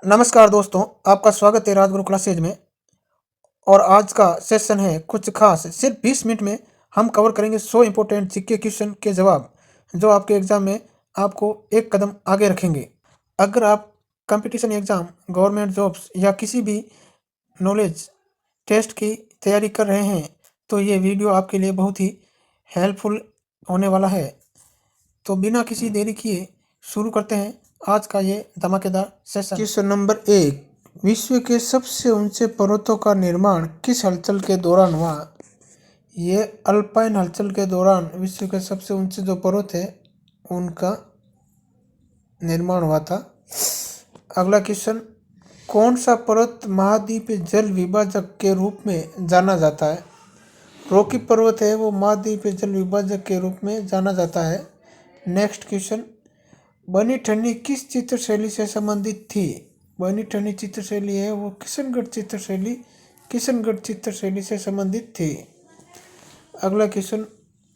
नमस्कार दोस्तों, आपका स्वागत है राजगुरु क्लासेज में। और आज का सेशन है कुछ खास। सिर्फ 20 मिनट में हम कवर करेंगे 100 इंपॉर्टेंट जीके क्वेश्चन के जवाब, जो आपके एग्जाम में आपको एक कदम आगे रखेंगे। अगर आप कंपटीशन एग्जाम, गवर्नमेंट जॉब्स या किसी भी नॉलेज टेस्ट की तैयारी कर रहे हैं तो ये वीडियो आपके लिए बहुत ही हेल्पफुल होने वाला है। तो बिना किसी देरी किए शुरू करते हैं आज का ये धमाकेदार सेशन। क्वेश्चन नंबर 1, विश्व के सबसे ऊंचे पर्वतों का निर्माण किस हलचल के दौरान हुआ? ये अल्पाइन हलचल के दौरान विश्व के सबसे ऊंचे जो पर्वत है उनका निर्माण हुआ था। अगला क्वेश्चन, कौन सा पर्वत महाद्वीपीय जल विभाजक के रूप में जाना जाता है? रॉकी पर्वत है वो महाद्वीपीय जल विभाजक के रूप में जाना जाता है। नेक्स्ट क्वेश्चन, बनी ठनी किस चित्र शैली से संबंधित थी? बनी ठनी चित्र शैली है वो किशनगढ़ चित्र शैली से संबंधित थी। अगला क्वेश्चन,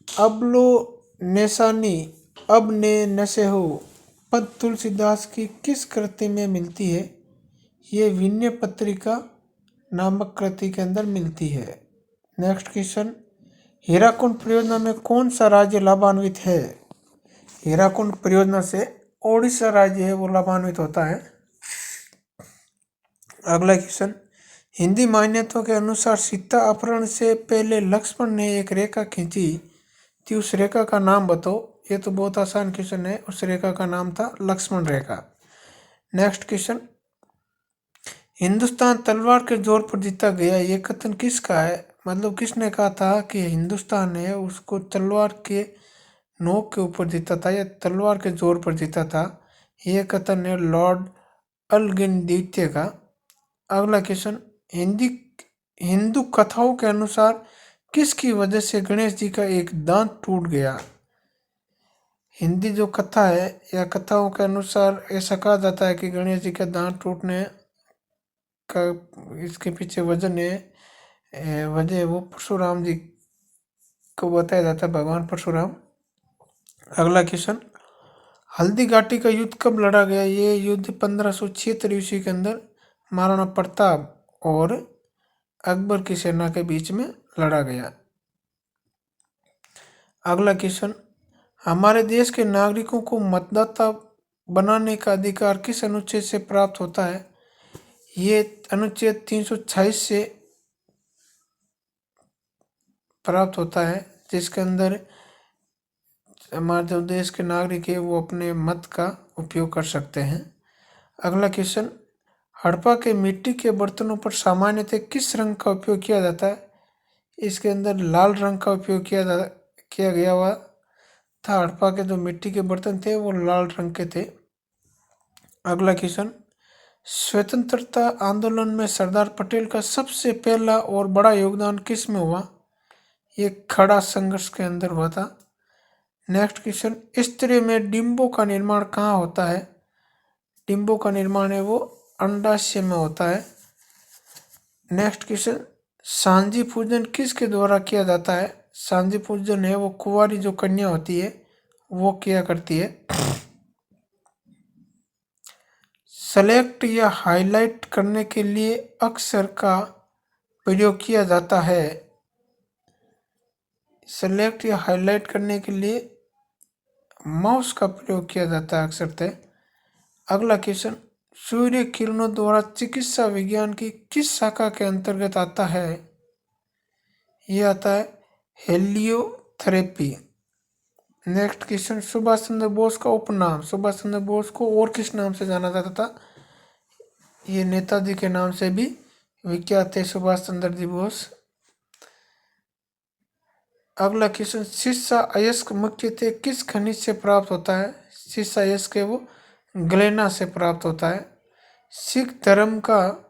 अबलो नेसानी अब ने नशे हो पद तुलसीदास की किस कृति में मिलती है? ये विनय पत्रिका नामक कृति के अंदर मिलती है। नेक्स्ट क्वेश्चन, हीराकुंड परियोजना में कौन सा राज्य लाभान्वित है? हीराकुंड परियोजना से ओडिशा राज्य है वो लाभान्वित होता है। अगला क्वेश्चन, हिंदी मान्यताओं के अनुसार सीता अपहरण से पहले लक्ष्मण ने एक रेखा खींची थी, उस रेखा का नाम बताओ। ये तो बहुत आसान क्वेश्चन है, उस रेखा का नाम था लक्ष्मण रेखा। नेक्स्ट क्वेश्चन, हिंदुस्तान तलवार के जोर पर जीता गया, ये कथन किसका है? मतलब किसने कहा था कि हिंदुस्तान है उसको तलवार के नोक के ऊपर जीता था या तलवार के जोर पर जीता था? ये कथन है लॉर्ड अलगिन द्वितीय का। अगला क्वेश्चन, हिंदू कथाओं के अनुसार किसकी वजह से गणेश जी का एक दांत टूट गया? हिंदी जो कथा है या कथाओं के अनुसार ऐसा कहा जाता है कि गणेश जी का दांत टूटने का इसके पीछे वजह वो परशुराम जी को बताया जाता है, भगवान परशुराम। अगला क्वेश्चन, हल्दी घाटी का युद्ध कब लड़ा गया? ये युद्ध 1576 ईस्वी के अंदर महाराणा प्रताप और अकबर की सेना के बीच में लड़ा गया। अगला क्वेश्चन, हमारे देश के नागरिकों को मतदाता बनाने का अधिकार किस अनुच्छेद से प्राप्त होता है? ये अनुच्छेद 326 से प्राप्त होता है, जिसके अंदर हमारे जो देश के नागरिक है वो अपने मत का उपयोग कर सकते हैं। अगला क्वेश्चन, हड़प्पा के मिट्टी के बर्तनों पर सामान्यतः किस रंग का उपयोग किया जाता है? इसके अंदर लाल रंग का उपयोग किया गया हुआ था। हड़प्पा के जो मिट्टी के बर्तन थे वो लाल रंग के थे। अगला क्वेश्चन, स्वतंत्रता आंदोलन में सरदार पटेल का सबसे पहला और बड़ा योगदान किस में हुआ? ये खड़ा संघर्ष के अंदर हुआ था। नेक्स्ट क्वेश्चन, स्त्री में डिंबों का निर्माण कहाँ होता है? डिंबों का निर्माण है वो अंडाशय में होता है। नेक्स्ट क्वेश्चन, सांझी पूजन किसके द्वारा किया जाता है? सांझी पूजन है वो कुंवारी जो कन्या होती है वो किया करती है। सेलेक्ट या हाईलाइट करने के लिए अक्षर का प्रयोग किया जाता है। सेलेक्ट या हाईलाइट करने के लिए माउस का प्रयोग किया जाता है अक्सर तय। अगला क्वेश्चन, सूर्य किरणों द्वारा चिकित्सा विज्ञान की किस शाखा के अंतर्गत आता है? यह आता है हेलियोथेरेपी। नेक्स्ट क्वेश्चन, सुभाष चंद्र बोस का उपनाम, सुभाष चंद्र बोस को और किस नाम से जाना जाता था? ये नेताजी के नाम से भी विख्यात है सुभाष चंद्र जी बोस। अगला क्वेश्चन, सीसा अयस्क मुख्यतः किस खनिज से प्राप्त होता है? सीसा अयस्क है वो ग्लेना से प्राप्त होता है। सिख धर्म का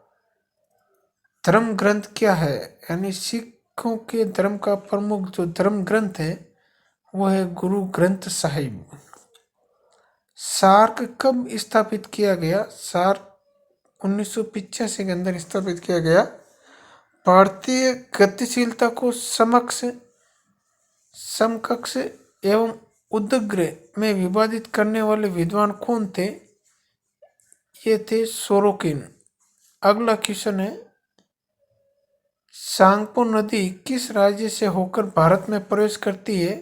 धर्म ग्रंथ क्या है? यानी सिखों के धर्म का प्रमुख जो धर्म ग्रंथ है वो है गुरु ग्रंथ साहिब। सार्क कब स्थापित किया गया? सार्क 1985 के अंदर स्थापित किया गया। भारतीय गतिशीलता को समकक्ष एवं उदग्र में विभाजित करने वाले विद्वान कौन थे? ये थे सोरोकिन। अगला क्वेश्चन है, सांगपो नदी किस राज्य से होकर भारत में प्रवेश करती है?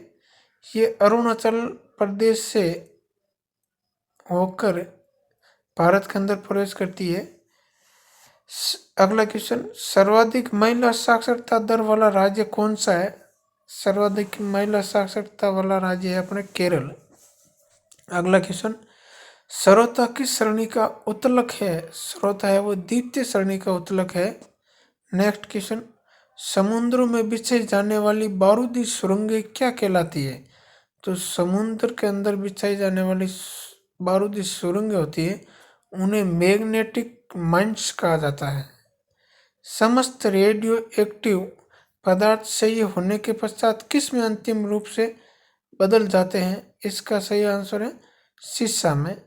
ये अरुणाचल प्रदेश से होकर भारत के अंदर प्रवेश करती है। अगला क्वेश्चन, सर्वाधिक महिला साक्षरता दर वाला राज्य कौन सा है? सर्वाधिक महिला साक्षरता वाला राज्य है अपने केरल। अगला क्वेश्चन, सरोता किस श्रेणी का उत्तलक है? सरोता है वो द्वितीय श्रेणी का उत्तलक है। नेक्स्ट क्वेश्चन, समुद्रों में बिछाई जाने वाली बारूदी सुरंगें क्या कहलाती है? तो समुद्र के अंदर बिछाई जाने वाली बारूदी सुरंगें होती है, उन्हें मैग्नेटिक माइंस कहा जाता है। समस्त रेडियो एक्टिव पदार्थ सही होने के पश्चात किस में अंतिम रूप से बदल जाते हैं? इसका सही आंसर है शीशा में।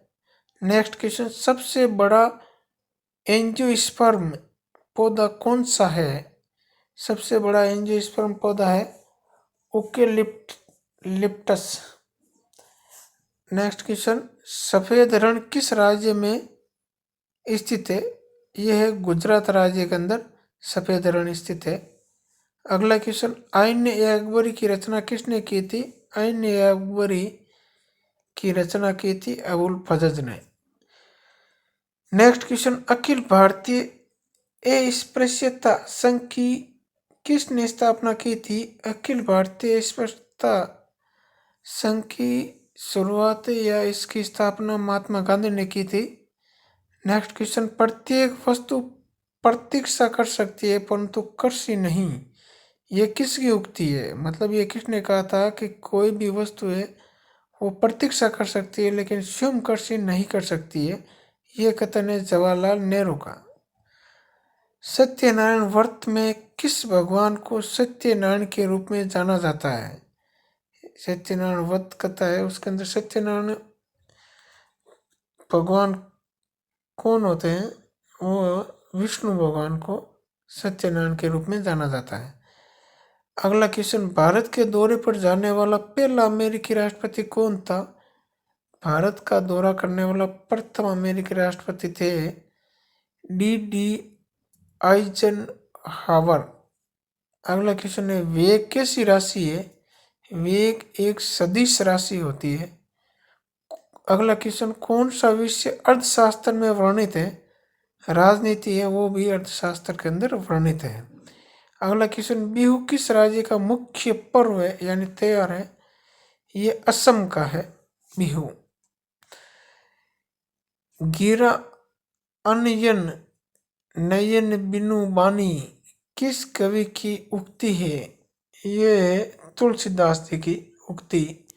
नेक्स्ट क्वेश्चन, सबसे बड़ा एंजियोस्पर्म पौधा कौन सा है? सबसे बड़ा एंजियोस्पर्म पौधा है ओकेलिप्टस। नेक्स्ट क्वेश्चन, सफेद रण किस राज्य में स्थित है? यह है गुजरात राज्य के अंदर सफेद रण स्थित है। अगला क्वेश्चन, आईन ए अकबरी की रचना किसने की थी? आईन ए अकबरी की रचना की थी अबुल फजल ने। नेक्स्ट क्वेश्चन, अखिल भारतीय अस्पृश्यता संघ की किसने स्थापना की थी? अखिल भारतीय अस्पृश्यता संघ की शुरुआत या इसकी स्थापना महात्मा गांधी ने की थी। नेक्स्ट क्वेश्चन, प्रत्येक वस्तु प्रतीक्षा कर सकती है परंतु कृषि नहीं, ये किसकी उक्ति है? मतलब ये किसने कहा था कि कोई भी वस्तु है वो प्रतीक्षा कर सकती है लेकिन स्वयं कृषि नहीं कर सकती है। ये कथन है जवाहरलाल नेहरू का। सत्यनारायण व्रत में किस भगवान को सत्यनारायण के रूप में जाना जाता है? सत्यनारायण व्रत कथा है, उसके अंदर सत्यनारायण भगवान कौन होते हैं? वो विष्णु भगवान को सत्यनारायण के रूप में जाना जाता है। अगला क्वेश्चन, भारत के दौरे पर जाने वाला पहला अमेरिकी राष्ट्रपति कौन था? भारत का दौरा करने वाला प्रथम अमेरिकी राष्ट्रपति थे डी आइजनहावर। अगला क्वेश्चन है, वेग कैसी राशि है? वेग एक सदिश राशि होती है। अगला क्वेश्चन, कौन सा विषय अर्थशास्त्र में वर्णित है? राजनीति है वो भी अर्थशास्त्र के अंदर वर्णित है। अगला क्वेश्चन, बिहू किस राज्य का मुख्य पर्व है यानी त्योहार है? ये असम का है बिहू। गिरा अनयन नयन बिनु बानी किस कवि की उक्ति है? ये है तुलसीदास जी की उक्ति।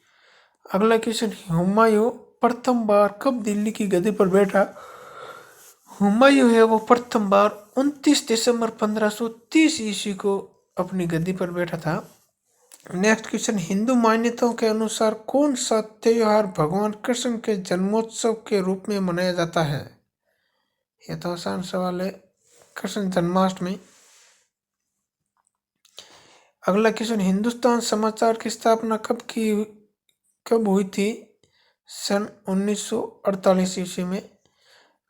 अगला क्वेश्चन, हुमायूं प्रथम बार कब दिल्ली की गद्दी पर बैठा? हुमायूं है वो प्रथम बार 29 दिसंबर 1530 ईस्वी को अपनी गद्दी पर बैठा था। नेक्स्ट क्वेश्चन, हिंदू मान्यताओं के अनुसार कौन सा त्योहार भगवान कृष्ण के जन्मोत्सव के रूप में मनाया जाता है? यह तो आसान सवाल है, कृष्ण जन्माष्टमी। अगला क्वेश्चन, हिंदुस्तान समाचार की स्थापना कब हुई थी? सन 1948 ईस्वी में।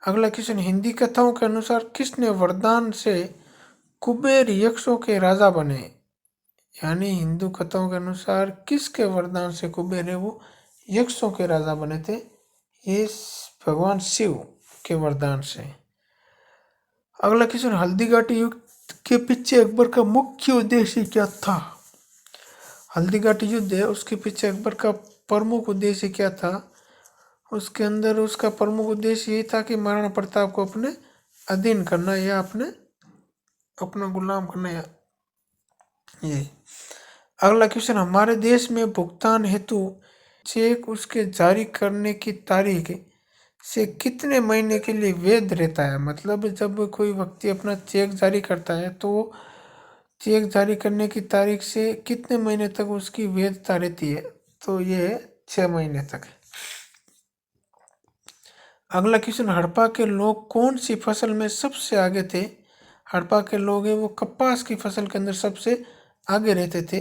अगला क्वेश्चन, हिंदी कथाओं के अनुसार किसने वरदान से कुबेर यक्षों के राजा बने? यानी हिंदू कथाओं के अनुसार किसके वरदान से कुबेर है वो यक्षों के राजा बने थे? ये भगवान शिव के वरदान से। अगला क्वेश्चन, हल्दीघाटी युद्ध के पीछे अकबर का मुख्य उद्देश्य क्या था? हल्दीघाटी युद्ध है उसके पीछे अकबर का प्रमुख उद्देश्य क्या था? उसके अंदर उसका प्रमुख उद्देश्य ये था कि महाराणा प्रताप को अपने अधीन करना या अपना गुलाम करना। ये अगला क्वेश्चन, हमारे देश में भुगतान हेतु चेक उसके जारी करने की तारीख से कितने महीने के लिए वैध रहता है? मतलब जब कोई व्यक्ति अपना चेक जारी करता है तो चेक जारी करने की तारीख से कितने महीने तक उसकी वैधता रहती है? तो ये 6 महीने तक। अगला क्वेश्चन, हड़प्पा के लोग कौन सी फसल में सबसे आगे थे? हड़प्पा के लोग हैं वो कपास की फसल के अंदर सबसे आगे रहते थे।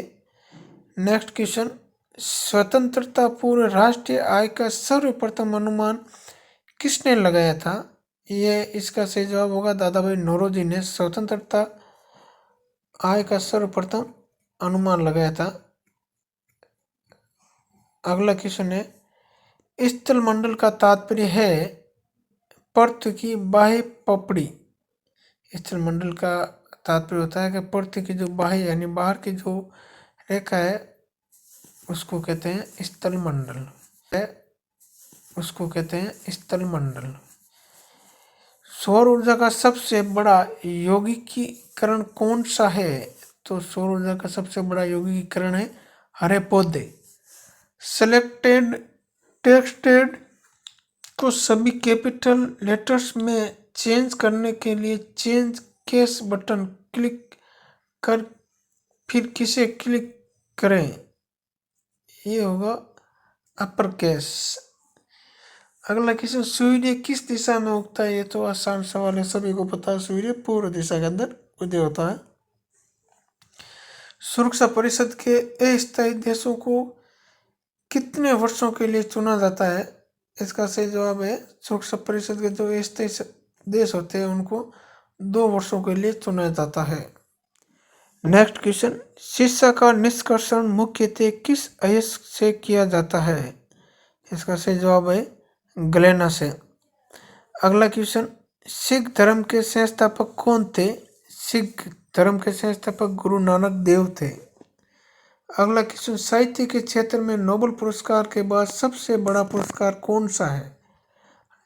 नेक्स्ट क्वेश्चन, स्वतंत्रता पूर्व राष्ट्रीय आय का सर्वप्रथम अनुमान किसने लगाया था? ये इसका सही जवाब होगा दादा भाई नौरोजी ने स्वतंत्रता आय का सर्वप्रथम अनुमान लगाया था। अगला क्वेश्चन है स्थल मंडल का तात्पर्य है पृथ्वी की बाह्य पपड़ी। स्थल मंडल का तात्पर्य होता है कि पृथ्वी की जो बाह्य यानी बाहर की जो रेखा है उसको कहते हैं स्थल मंडल है, उसको कहते हैं स्थल मंडल। सौर ऊर्जा का सबसे बड़ा यौगिकीकरण कौन सा है? तो सौर ऊर्जा का सबसे बड़ा यौगिकीकरण है हरे पौधे। सेलेक्टेड टेक्स्टेड को सभी कैपिटल लेटर्स में चेंज करने के लिए चेंज केस बटन क्लिक कर फिर किसे क्लिक करें? ये होगा अपर केस। अगला क्वेश्चन सूर्य किस दिशा में उगता है? ये तो आसान सवाल है, सभी को पता है सूर्य पूर्व दिशा के अंदर उदय होता है। सुरक्षा परिषद के अस्थायी देशों को कितने वर्षों के लिए चुना जाता है? इसका सही जवाब है सुरक्षा परिषद के जो अस्थायी देश होते हैं उनको 2 वर्षों के लिए चुना जाता है। नेक्स्ट क्वेश्चन शीशा का निष्कर्षण मुख्यतः किस अयस्क से किया जाता है? इसका सही जवाब है ग्लेना से। अगला क्वेश्चन सिख धर्म के संस्थापक कौन थे? सिख धर्म के संस्थापक गुरु नानक देव थे। अगला क्वेश्चन साहित्य के क्षेत्र में नोबेल पुरस्कार के बाद सबसे बड़ा पुरस्कार कौन सा है?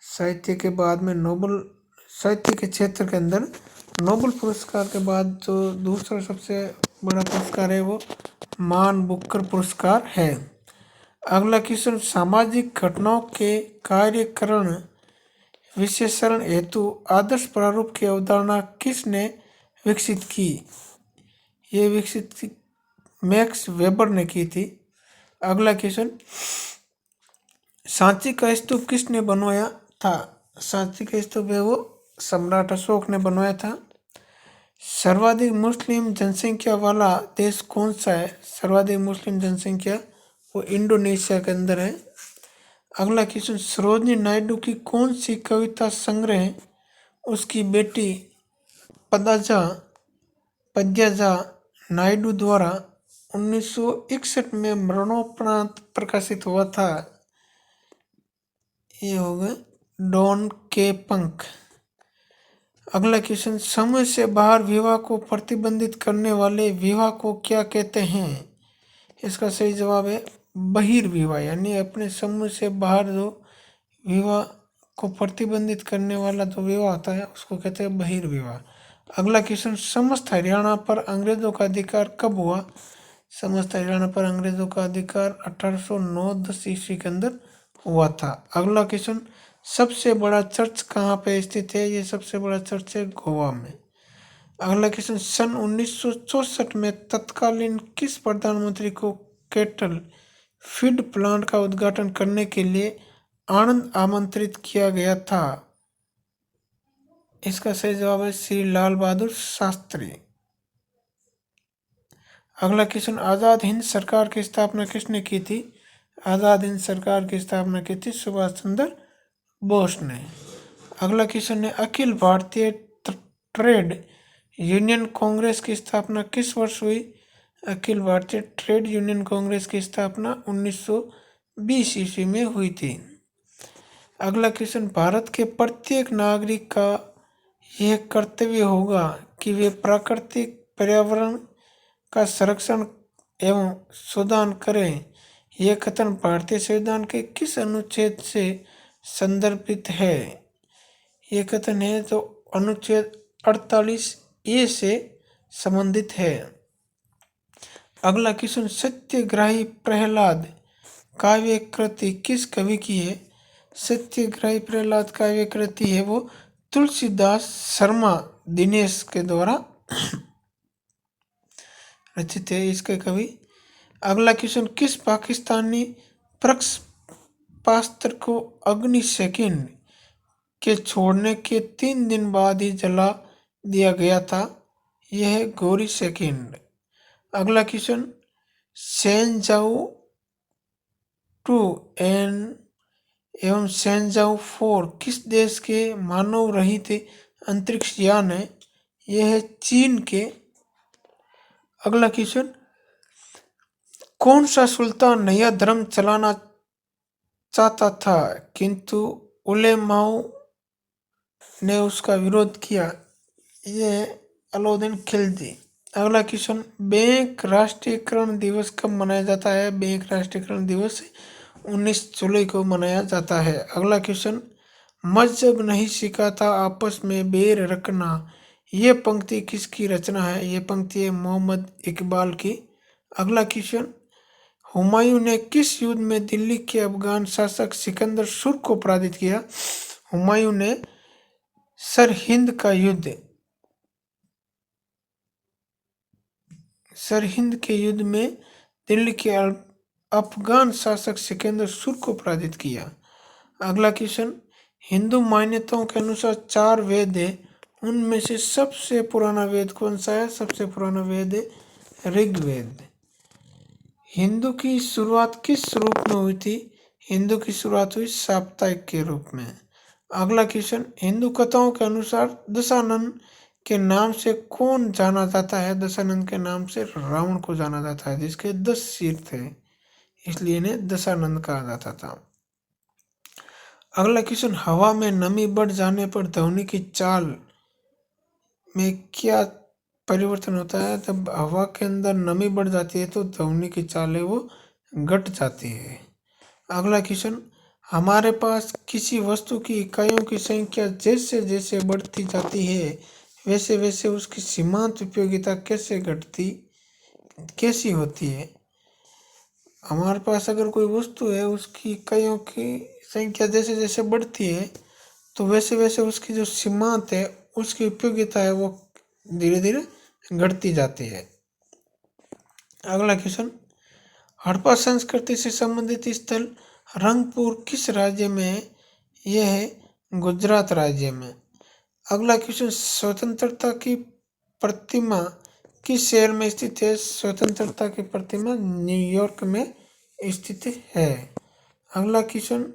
साहित्य के बाद में नोबेल साहित्य के क्षेत्र के अंदर नोबेल पुरस्कार के बाद जो दूसरा सबसे बड़ा पुरस्कार है वो मान बुकर पुरस्कार है। अगला क्वेश्चन सामाजिक घटनाओं के कार्यकरण विश्लेषण हेतु आदर्श प्रारूप की अवधारणा किसने विकसित की? ये विकसित मैक्स वेबर ने की थी। अगला क्वेश्चन सांची का स्तूप किसने बनवाया था? सांची का स्तूप है वो सम्राट अशोक ने बनवाया था। सर्वाधिक मुस्लिम जनसंख्या वाला देश कौन सा है? सर्वाधिक मुस्लिम जनसंख्या वो इंडोनेशिया के अंदर है। अगला क्वेश्चन सरोजिनी नायडू की कौन सी कविता संग्रह उसकी बेटी पद्याजा नायडू द्वारा 1961 में मरणोपरांत प्रकाशित हुआ था? ये हो गए डॉन के पंख। अगला क्वेश्चन समूह से बाहर विवाह को प्रतिबंधित करने वाले विवाह को क्या कहते हैं? इसका सही जवाब है बहिर्विवाह, यानी अपने समूह से बाहर जो विवाह को प्रतिबंधित करने वाला जो विवाह होता है उसको कहते हैं बहिर्विवाह। अगला क्वेश्चन समस्त हरियाणा पर अंग्रेजों का अधिकार कब हुआ? समस्त हरियाणा पर अंग्रेजों का अधिकार 1809-10 ईस्वी के अंदर हुआ था। अगला क्वेश्चन सबसे बड़ा चर्च कहाँ पे स्थित है? ये सबसे बड़ा चर्च है गोवा में। अगला क्वेश्चन सन 1964 में तत्कालीन किस प्रधानमंत्री को कैटल फीड प्लांट का उद्घाटन करने के लिए आनंद आमंत्रित किया गया था? इसका सही जवाब है श्री लाल बहादुर शास्त्री। अगला क्वेश्चन आज़ाद हिंद सरकार की स्थापना किसने की थी? आज़ाद हिंद सरकार की स्थापना की थी सुभाष चंद्र बोस ने। अगला क्वेश्चन है अखिल भारतीय ट्रेड यूनियन कांग्रेस की स्थापना किस वर्ष हुई? अखिल भारतीय ट्रेड यूनियन कांग्रेस की स्थापना 1920 ईस्वी में हुई थी। अगला क्वेश्चन भारत के प्रत्येक नागरिक का यह कर्तव्य होगा कि वे प्राकृतिक पर्यावरण का संरक्षण एवं शोधन करें। यह कथन भारतीय संविधान के किस अनुच्छेद से संदर्भित है? यह कथन है जो अनुच्छेद 48A से संबंधित है। अगला क्वेश्चन सत्याग्रही प्रहलाद काव्य कृति किस कवि की है? सत्याग्रही प्रहलाद काव्य कृति है वो तुलसीदास शर्मा दिनेश के द्वारा रचित है इसके कवि। अगला क्वेश्चन किस पाकिस्तानी प्रक्षेपास्त्र को अग्नि सेकंड के छोड़ने के 3 दिन बाद ही जला दिया गया था? यह है गौरी सेकंड। अगला क्वेश्चन सेंजाऊ 2 एंड एवं सेंजाऊ 4 किस देश के मानव रहित अंतरिक्ष यान है? यह है चीन के। अगला क्वेश्चन, कौन सा सुल्तान नया धर्म चलाना चाहता था किंतु उलेमाओं ने उसका विरोध किया? यह अलाउद्दीन खिलजी। अगला क्वेश्चन, बैंक राष्ट्रीयकरण दिवस कब मनाया जाता है? बैंक राष्ट्रीयकरण दिवस 19 जुलाई को मनाया जाता है। अगला क्वेश्चन, मजहब नहीं सिखाता आपस में बैर रखना, ये पंक्ति किसकी रचना है? ये पंक्ति है मोहम्मद इकबाल की। अगला क्वेश्चन, हुमायूं ने किस युद्ध में दिल्ली के अफगान शासक सिकंदर सुर्ख को पराजित किया? हुमायूं ने सरहिंद के युद्ध में दिल्ली के अफगान शासक सिकंदर सुर्ख को पराजित किया। अगला क्वेश्चन, हिंदू मान्यताओं के अनुसार 4 वेद है, उनमें से सबसे पुराना वेद कौन सा है? सबसे पुराना वेद है ऋग्वेद। हिंदू की शुरुआत किस रूप में हुई थी? हिंदू की शुरुआत हुई साप्ताहिक के रूप में। अगला क्वेश्चन, हिंदू कथाओं के अनुसार दशानन के नाम से कौन जाना जाता है? दशानन के नाम से रावण को जाना जाता है, जिसके 10 सिर थे, इसलिए इन्हें दशानन कहा जाता था। अगला क्वेश्चन, हवा में नमी बढ़ जाने पर ध्वनि की चाल में क्या परिवर्तन होता है? जब हवा के अंदर नमी बढ़ जाती है तो ध्वनि की चाल है वो घट जाती है। अगला क्वेश्चन, हमारे पास किसी वस्तु की इकाइयों की संख्या जैसे जैसे बढ़ती जाती है वैसे वैसे उसकी सीमांत उपयोगिता कैसी होती है? हमारे पास अगर कोई वस्तु है, उसकी इकाइयों की संख्या जैसे जैसे बढ़ती है तो वैसे वैसे उसकी जो सीमांत है, उसकी उपयोगिता है, वो धीरे धीरे घटती जाती है। अगला क्वेश्चन, हड़प्पा संस्कृति से संबंधित स्थल रंगपुर किस राज्य में है? यह है गुजरात राज्य में। अगला क्वेश्चन, स्वतंत्रता की प्रतिमा किस शहर में स्थित है? स्वतंत्रता की प्रतिमा न्यूयॉर्क में स्थित है। अगला क्वेश्चन,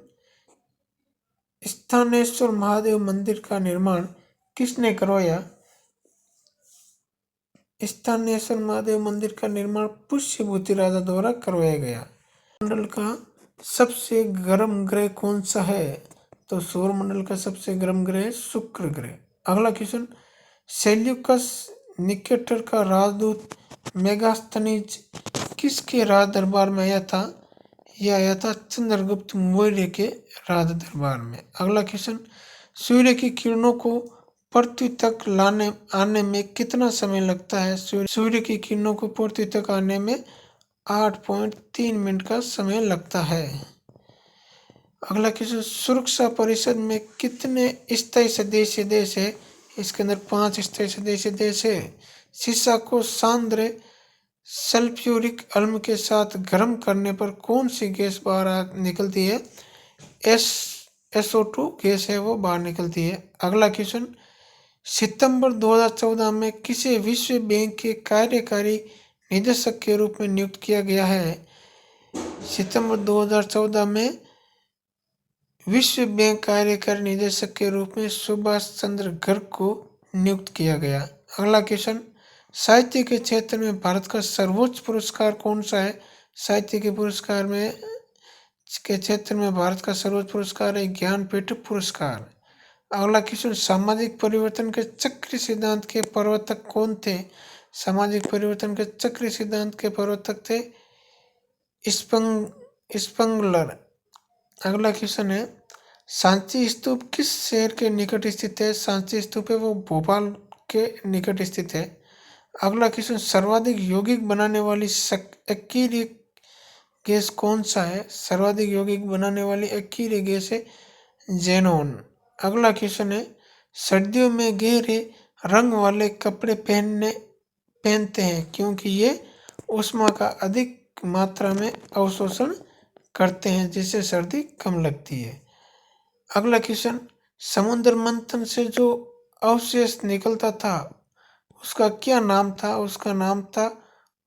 स्थानेश्वर महादेव मंदिर का निर्माण किसने करवाया? स्थानेश्वर महादेव मंदिर का निर्माण पुष्यभूति राजा द्वारा करवाया गया। मंडल का सबसे गर्म ग्रह कौन सा है? तो सौरमंडल का सबसे गर्म ग्रह है शुक्र ग्रह। अगला क्वेश्चन, सेल्यूकस निकेटर का राजदूत मेगास्थनीज किसके राज दरबार में आया था? यह आया था चंद्रगुप्त मौर्य के राज दरबार में। अगला क्वेश्चन, सूर्य की किरणों को पृथ्वी तक आने में कितना समय लगता है? सूर्य की किरणों को पृथ्वी तक आने में 8.3 मिनट का समय लगता है। अगला क्वेश्चन, सुरक्षा परिषद में कितने स्थायी सदस्य देश है? इसके अंदर 5 स्थायी सदस्य देश है। शीशा को सांद्र सल्फ्यूरिक अम्ल के साथ गर्म करने पर कौन सी गैस बाहर निकलती है? SO2 गैस है वो बाहर निकलती है। अगला क्वेश्चन, सितंबर 2014 में किसे विश्व बैंक के कार्यकारी निदेशक के रूप में नियुक्त किया गया है? सितंबर 2014 में विश्व बैंक कार्यकारी निदेशक के रूप में सुभाष चंद्र गर्ग को नियुक्त किया गया। अगला क्वेश्चन, साहित्य के क्षेत्र में भारत का सर्वोच्च पुरस्कार कौन सा है? साहित्य के पुरस्कार में के क्षेत्र में भारत का सर्वोच्च पुरस्कार है ज्ञानपीठ पुरस्कार। अगला क्वेश्चन, सामाजिक परिवर्तन के चक्रीय सिद्धांत के प्रवर्तक कौन थे? सामाजिक परिवर्तन के चक्रीय सिद्धांत के प्रवर्तक थे स्पेंगलर। अगला क्वेश्चन है, सांची स्तूप किस शहर के निकट स्थित है? सांची स्तूप है वो भोपाल के निकट स्थित है। अगला क्वेश्चन, सर्वाधिक यौगिक बनाने वाली अकीय गैस कौन सा है? सर्वाधिक यौगिक बनाने वाली अकीय गैस है जेनोन। अगला क्वेश्चन है, सर्दियों में गहरे रंग वाले कपड़े पहनते हैं क्योंकि ये ऊष्मा का अधिक मात्रा में अवशोषण करते हैं, जिससे सर्दी कम लगती है। अगला क्वेश्चन, समुद्र मंथन से जो अवशेष निकलता था उसका क्या नाम था? उसका नाम था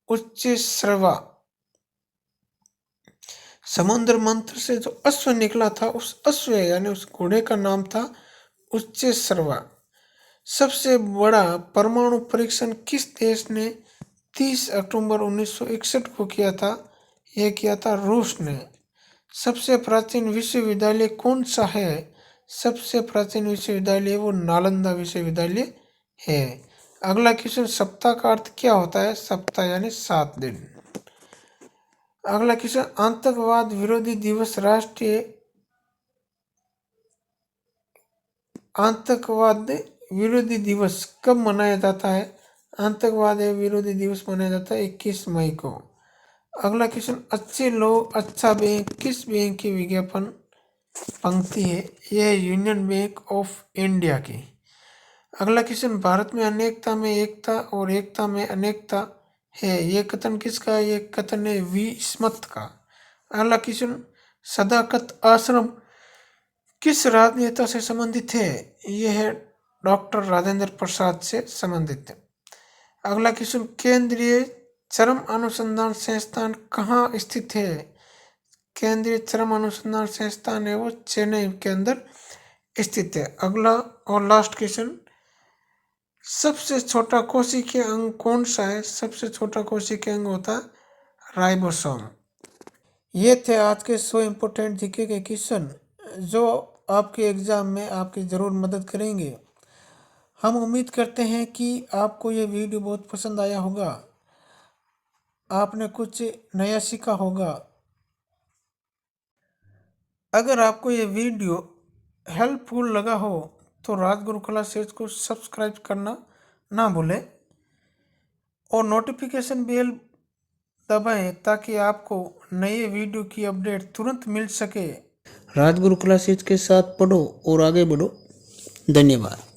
उच्च स्रवा। समुद्र मंथन से जो अश्व निकला था, उस अश्व यानी उस घोड़े का नाम था उच्चैश्रवा। सबसे बड़ा परमाणु परीक्षण किस देश ने 30 अक्टूबर 1961 को किया था? यह किया था रूस ने। सबसे प्राचीन विश्वविद्यालय कौन सा है? सबसे प्राचीन विश्वविद्यालय वो नालंदा विश्वविद्यालय है। अगला क्वेश्चन, सप्ताह का अर्थ क्या होता है? सप्ताह यानी 7 दिन। अगला क्वेश्चन, आतंकवाद विरोधी दिवस आतंकवाद विरोधी दिवस कब मनाया जाता है? आतंकवाद विरोधी दिवस मनाया जाता है 21 मई को। अगला क्वेश्चन, अच्छे लोग अच्छा बैंक किस बैंक की विज्ञापन पंक्ति है? यह यूनियन बैंक ऑफ इंडिया की। अगला क्वेश्चन, भारत में अनेकता में एकता और एकता में अनेकता है, यह कथन किसका है? यह कथन है वी स्मिथ का। अगला क्वेश्चन, सदाकत आश्रम किस राजनेता से संबंधित है? यह है डॉक्टर राजेंद्र प्रसाद से संबंधित है। अगला क्वेश्चन, केंद्रीय चरम अनुसंधान संस्थान कहाँ स्थित है? केंद्रीय चरम अनुसंधान संस्थान है वो चेन्नई के अंदर स्थित है। अगला और लास्ट क्वेश्चन, सबसे छोटा कोशिकीय अंग कौन सा है? सबसे छोटा कोशिकीय अंग होता है राइबोसोम। ये थे आज के 100 इम्पोर्टेंट जीके के क्वेश्चन जो आपके एग्जाम में आपकी ज़रूर मदद करेंगे। हम उम्मीद करते हैं कि आपको ये वीडियो बहुत पसंद आया होगा, आपने कुछ नया सीखा होगा। अगर आपको ये वीडियो हेल्पफुल लगा हो तो राजगुरु कला सीरीज को सब्सक्राइब करना ना भूलें और नोटिफिकेशन बेल दबाएं ताकि आपको नए वीडियो की अपडेट तुरंत मिल सके। राजगुरु कला सीरीज के साथ पढ़ो और आगे बढ़ो। धन्यवाद।